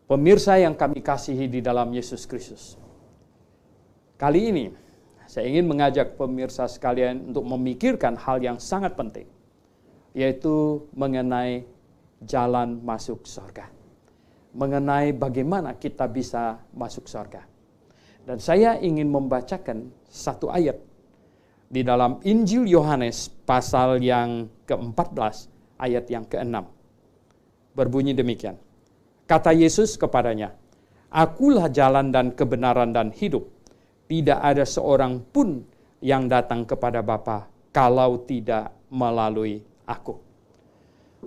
Pemirsa yang kami kasihi di dalam Yesus Kristus. Kali ini saya ingin mengajak pemirsa sekalian untuk memikirkan hal yang sangat penting, yaitu mengenai jalan masuk surga. Mengenai bagaimana kita bisa masuk surga. Dan saya ingin membacakan satu ayat di dalam Injil Yohanes pasal yang ke-14 ayat yang ke-6. Berbunyi demikian. Kata Yesus kepadanya, "Akulah jalan dan kebenaran dan hidup. Tidak ada seorang pun yang datang kepada Bapa kalau tidak melalui aku."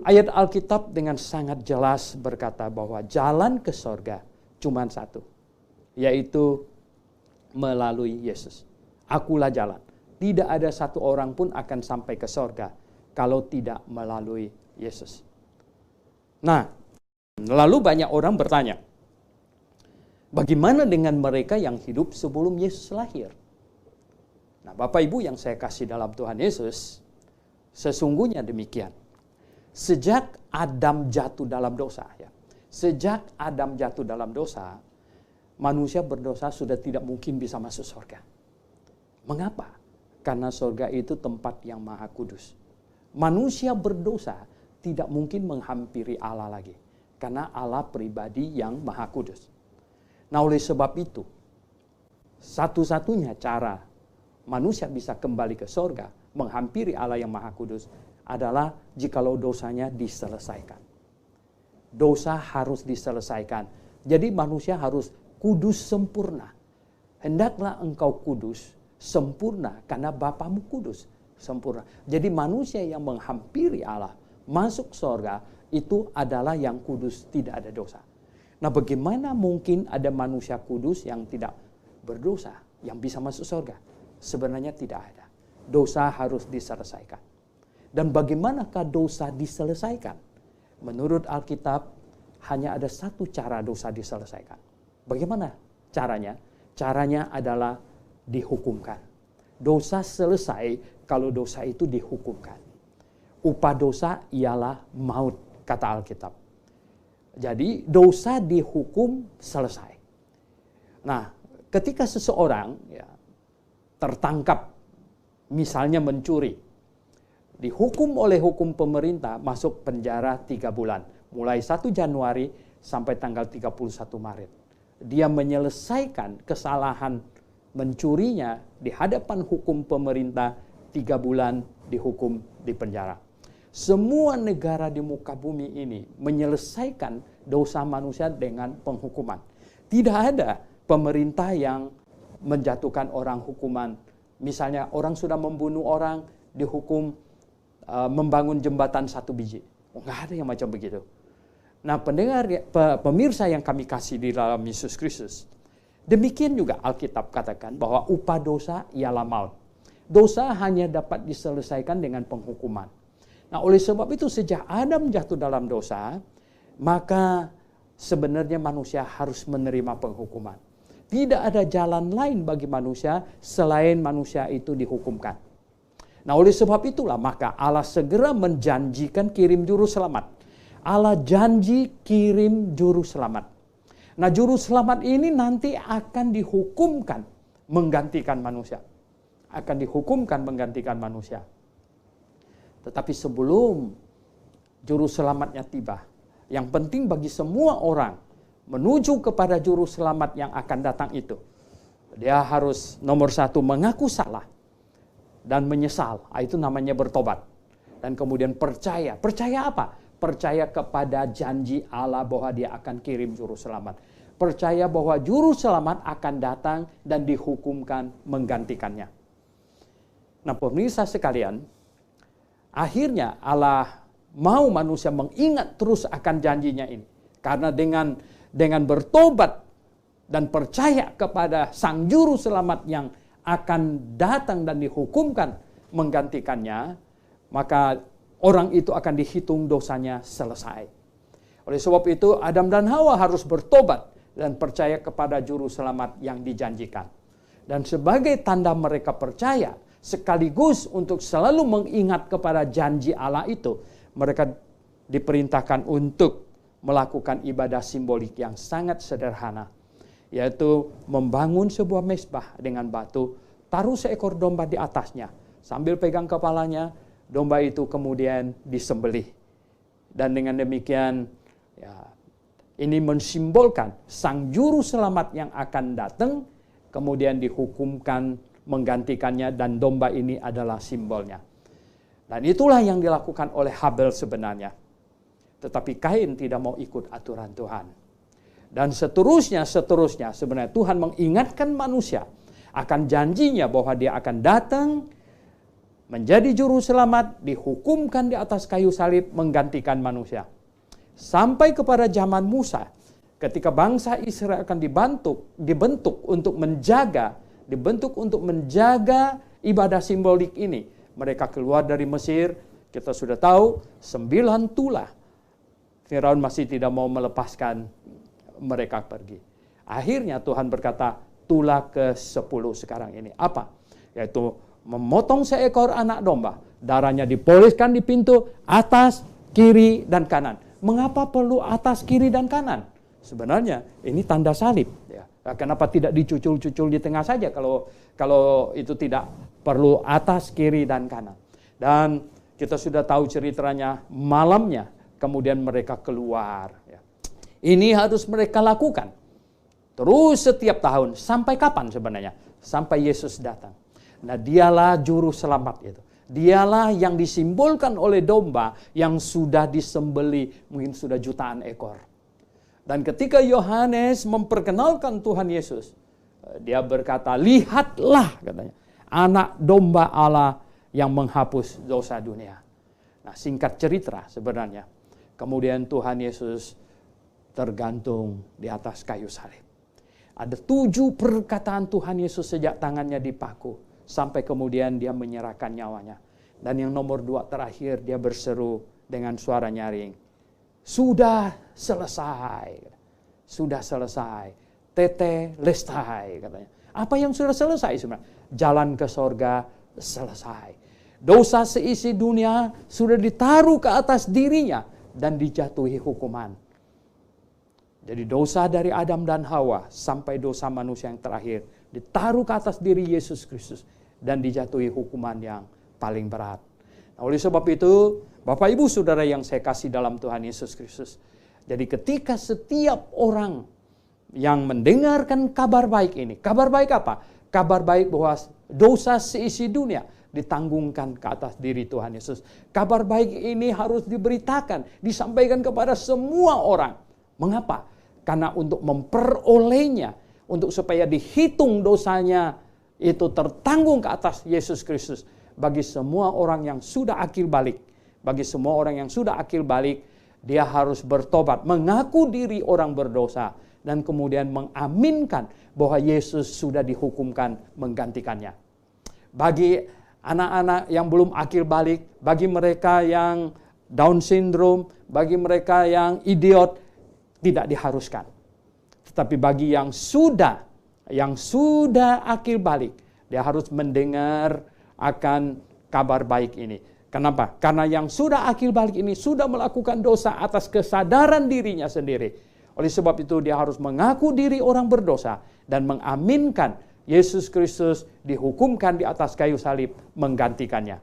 Ayat Alkitab dengan sangat jelas berkata bahwa jalan ke surga cuma satu, yaitu melalui Yesus. Akulah jalan. Tidak ada satu orang pun akan sampai ke surga kalau tidak melalui Yesus. Nah, lalu banyak orang bertanya, bagaimana dengan mereka yang hidup sebelum Yesus lahir? Nah, Bapak Ibu yang saya kasih dalam Tuhan Yesus, sesungguhnya demikian. Sejak Adam jatuh dalam dosa, sejak Adam jatuh dalam dosa, manusia berdosa sudah tidak mungkin bisa masuk surga. Mengapa? Karena surga itu tempat yang maha kudus. Manusia berdosa tidak mungkin menghampiri Allah lagi. Karena Allah pribadi yang maha kudus. Nah, oleh sebab itu, satu-satunya cara manusia bisa kembali ke surga, menghampiri Allah yang maha kudus, adalah jikalau dosanya diselesaikan. Dosa harus diselesaikan. Jadi manusia harus kudus sempurna. Hendaklah engkau kudus sempurna karena Bapamu kudus sempurna. Jadi manusia yang menghampiri Allah, masuk surga, itu adalah yang kudus, tidak ada dosa. Nah, bagaimana mungkin ada manusia kudus yang tidak berdosa, yang bisa masuk surga? Sebenarnya tidak ada. Dosa harus diselesaikan. Dan bagaimanakah dosa diselesaikan? Menurut Alkitab, hanya ada satu cara dosa diselesaikan. Bagaimana caranya? Caranya adalah dihukumkan. Dosa selesai kalau dosa itu dihukumkan. Upah dosa ialah maut, kata Alkitab. Jadi dosa dihukum selesai. Nah, ketika seseorang tertangkap, misalnya mencuri, dihukum oleh hukum pemerintah masuk penjara 3 bulan. Mulai 1 Januari sampai tanggal 31 Maret. Dia menyelesaikan kesalahan mencurinya di hadapan hukum pemerintah, 3 bulan dihukum di penjara. Semua negara di muka bumi ini menyelesaikan dosa manusia dengan penghukuman. Tidak ada pemerintah yang menjatuhkan orang hukuman. Misalnya orang sudah membunuh orang, dihukum membangun jembatan 1 biji. Nggak ada yang macam begitu. Nah, pemirsa yang kami kasih di dalam Yesus Kristus, demikian juga Alkitab katakan bahwa upah dosa ialah maut. Dosa hanya dapat diselesaikan dengan penghukuman. Nah, oleh sebab itu sejak Adam jatuh dalam dosa, maka sebenarnya manusia harus menerima penghukuman. Tidak ada jalan lain bagi manusia selain manusia itu dihukumkan. Nah, oleh sebab itulah maka Allah segera menjanjikan kirim juru selamat. Allah janji kirim juru selamat. Nah, juru selamat ini nanti akan dihukumkan menggantikan manusia. Akan dihukumkan menggantikan manusia. Tetapi sebelum juru selamatnya tiba, yang penting bagi semua orang menuju kepada juru selamat yang akan datang itu, dia harus nomor 1 mengaku salah dan menyesal. Itu namanya bertobat. Dan kemudian percaya. Percaya apa? Percaya kepada janji Allah bahwa dia akan kirim juru selamat. Percaya bahwa juru selamat akan datang dan dihukumkan menggantikannya. Nah, pemirsa sekalian, akhirnya Allah mau manusia mengingat terus akan janjinya ini. Karena dengan bertobat dan percaya kepada Sang Juru Selamat yang akan datang dan dihukumkan menggantikannya, maka orang itu akan dihitung dosanya selesai. Oleh sebab itu Adam dan Hawa harus bertobat dan percaya kepada Juru Selamat yang dijanjikan. Dan sebagai tanda mereka percaya, sekaligus untuk selalu mengingat kepada janji Allah itu, mereka diperintahkan untuk melakukan ibadah simbolik yang sangat sederhana, yaitu membangun sebuah mezbah dengan batu, taruh seekor domba di atasnya, sambil pegang kepalanya, domba itu kemudian disembelih. Dan dengan demikian, ya, ini mensimbolkan sang juru selamat yang akan datang, kemudian dihukumkan menggantikannya, dan domba ini adalah simbolnya. Dan itulah yang dilakukan oleh Habel sebenarnya. Tetapi Kain tidak mau ikut aturan Tuhan. Dan seterusnya sebenarnya Tuhan mengingatkan manusia akan janjinya bahwa dia akan datang menjadi juru selamat, dihukumkan di atas kayu salib, menggantikan manusia. Sampai kepada zaman Musa, ketika bangsa Israel akan dibentuk untuk menjaga ibadah simbolik ini. Mereka keluar dari Mesir, kita sudah tahu 9 tulah. Firaun masih tidak mau melepaskan mereka pergi. Akhirnya Tuhan berkata, tulah ke-10 sekarang ini. Apa? Yaitu memotong seekor anak domba. Darahnya dipoliskan di pintu atas, kiri, dan kanan. Mengapa perlu atas, kiri, dan kanan? Sebenarnya ini tanda salib. Ya. Kenapa tidak dicucul-cucul di tengah saja kalau itu tidak perlu atas, kiri, dan kanan. Dan kita sudah tahu ceritanya, malamnya kemudian mereka keluar. Ya. Ini harus mereka lakukan. Terus setiap tahun. Sampai kapan sebenarnya? Sampai Yesus datang. Nah, dialah juru selamat itu. Dialah yang disimbolkan oleh domba yang sudah disembeli, mungkin sudah jutaan ekor. Dan ketika Yohanes memperkenalkan Tuhan Yesus, dia berkata, lihatlah, katanya, anak domba Allah yang menghapus dosa dunia. Nah, singkat cerita sebenarnya, kemudian Tuhan Yesus tergantung di atas kayu salib. Ada 7 perkataan Tuhan Yesus sejak tangannya dipaku, sampai kemudian dia menyerahkan nyawanya. Dan yang nomor 2 terakhir, dia berseru dengan suara nyaring, sudah selesai. Sudah selesai. Tete lestai, katanya. Apa yang sudah selesai sebenarnya? Jalan ke sorga selesai. Dosa seisi dunia sudah ditaruh ke atas dirinya dan dijatuhi hukuman. Jadi dosa dari Adam dan Hawa sampai dosa manusia yang terakhir ditaruh ke atas diri Yesus Kristus dan dijatuhi hukuman yang paling berat. Nah, oleh sebab itu, Bapak Ibu Saudara yang saya kasih dalam Tuhan Yesus Kristus, jadi ketika setiap orang yang mendengarkan kabar baik ini, kabar baik apa? Kabar baik bahwa dosa seisi dunia ditanggungkan ke atas diri Tuhan Yesus. Kabar baik ini harus diberitakan, disampaikan kepada semua orang. Mengapa? Karena untuk memperolehnya, untuk supaya dihitung dosanya itu tertanggung ke atas Yesus Kristus. Bagi semua orang yang sudah akil balik, dia harus bertobat, mengaku diri orang berdosa, dan kemudian mengaminkan bahwa Yesus sudah dihukumkan menggantikannya. Bagi anak-anak yang belum akil balik, bagi mereka yang Down syndrome, bagi mereka yang idiot, tidak diharuskan. Tetapi bagi yang sudah akil balik, dia harus mendengar akan kabar baik ini. Kenapa? Karena yang sudah akil balik ini sudah melakukan dosa atas kesadaran dirinya sendiri. Oleh sebab itu dia harus mengaku diri orang berdosa dan mengaminkan Yesus Kristus dihukumkan di atas kayu salib menggantikannya.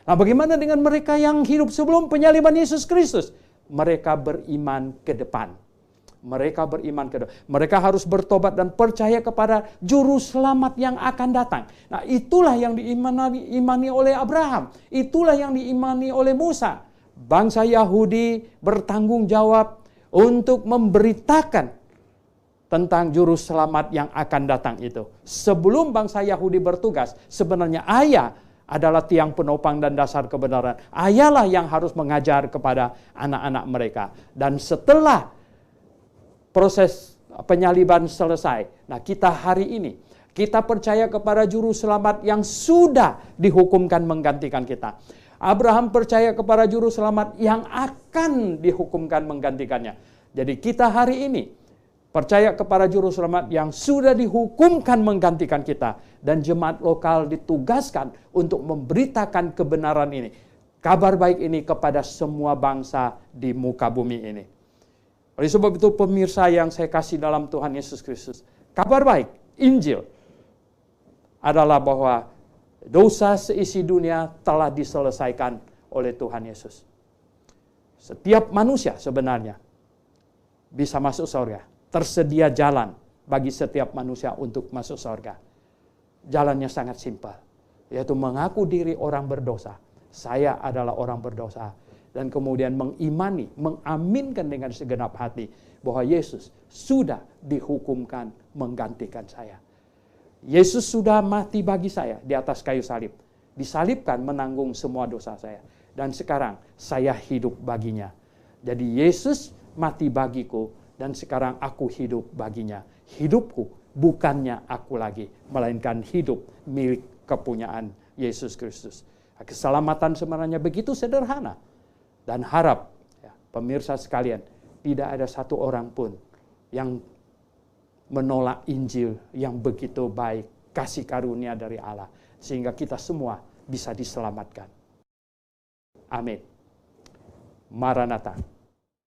Nah, bagaimana dengan mereka yang hidup sebelum penyaliban Yesus Kristus? Mereka beriman ke depan. Mereka harus bertobat dan percaya kepada juru selamat yang akan datang. Nah, itulah yang diimani oleh Abraham. Itulah yang diimani oleh Musa. Bangsa Yahudi bertanggung jawab untuk memberitakan tentang juru selamat yang akan datang itu. Sebelum bangsa Yahudi bertugas, sebenarnya ayah adalah tiang penopang dan dasar kebenaran. Ayahlah yang harus mengajar kepada anak-anak mereka. Dan setelah proses penyaliban selesai, nah kita hari ini, kita percaya kepada juru selamat yang sudah dihukumkan menggantikan kita. Abraham percaya kepada juru selamat yang akan dihukumkan menggantikannya. Jadi kita hari ini percaya kepada juru selamat yang sudah dihukumkan menggantikan kita. Dan jemaat lokal ditugaskan untuk memberitakan kebenaran ini, kabar baik ini kepada semua bangsa di muka bumi ini. Oleh sebab itu pemirsa yang saya kasih dalam Tuhan Yesus Kristus, kabar baik, Injil, adalah bahwa dosa seisi dunia telah diselesaikan oleh Tuhan Yesus. Setiap manusia sebenarnya bisa masuk surga. Tersedia jalan bagi setiap manusia untuk masuk surga. Jalannya sangat simpel, yaitu mengaku diri orang berdosa. Saya adalah orang berdosa. Dan kemudian mengimani, mengaminkan dengan segenap hati bahwa Yesus sudah dihukumkan menggantikan saya. Yesus sudah mati bagi saya di atas kayu salib. Disalibkan menanggung semua dosa saya. Dan sekarang saya hidup baginya. Jadi Yesus mati bagiku dan sekarang aku hidup baginya. Hidupku bukannya aku lagi, melainkan hidup milik kepunyaan Yesus Kristus. Keselamatan sebenarnya begitu sederhana. Dan harap, ya, pemirsa sekalian, tidak ada satu orang pun yang menolak Injil yang begitu baik, kasih karunia dari Allah, sehingga kita semua bisa diselamatkan. Amin. Maranatha.